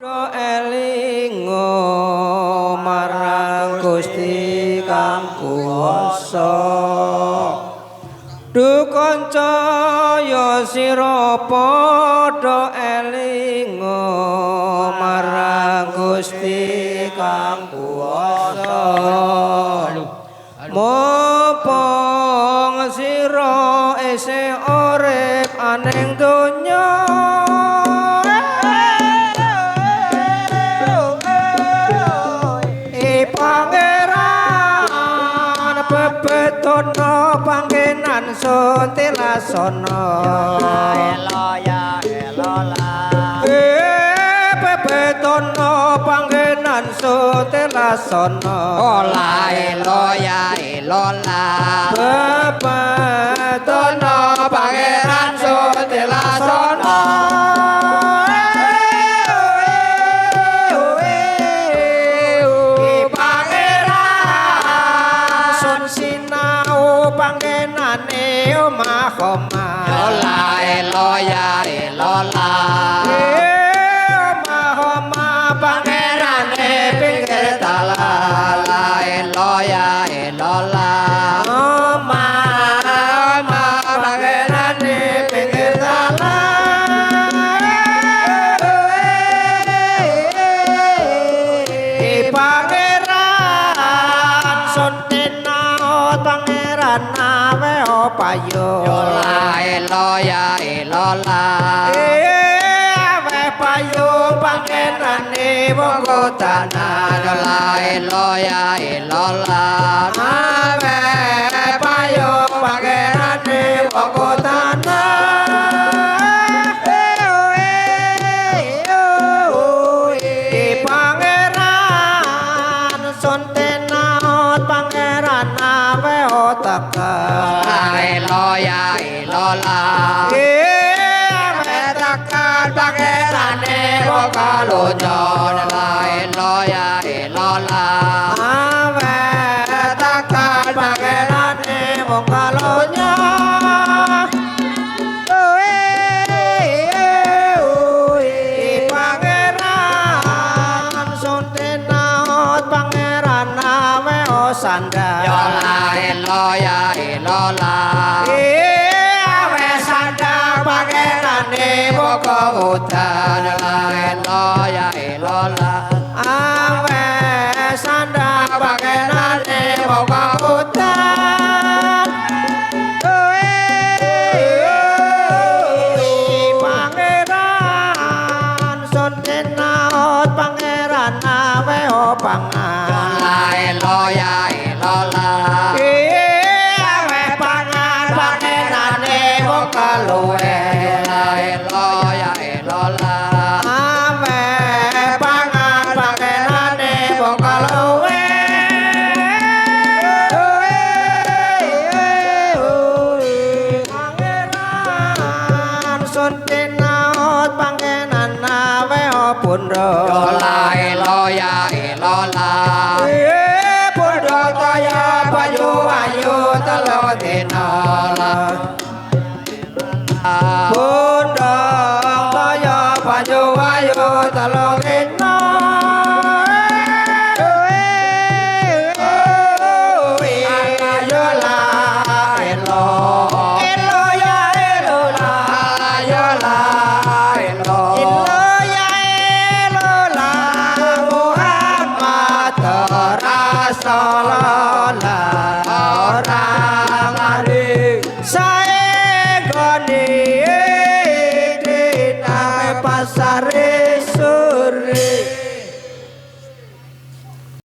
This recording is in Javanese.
Elingo marang Gusti kang kuwasa dukanca ya sira padha elingo marang Gusti kang kuwasa mumpung sira isih urip aning donya bebetono panggenan suntilasana bebetono panggenan suntilasana bebetono panggenan suntilasana panggenane omah-omah omah-omah panggenane pinggir dalan omah-omah panggenane pinggir dalan pangeran suntenaut pangeran awe payo awe payo pangerane monggo tanan awe payo pangerane monggo tanan pangeran suntenaut pangeran awe otakan tekan pangerane kalonyon awe tekan pangerane kalonyon pangeran suntenaut pangeran awe osandang pangerane moko udan awe sandang pangerane moko udan pangeran suntenaut pangeran awe opangan awe pangan pangerane moko luwe awe pangan pangerane moko luwe pangeran suntenaut pangenan awe pundra pundra kaya payu-ayu telung dina pundra kaya payu-ayu telung dina pasare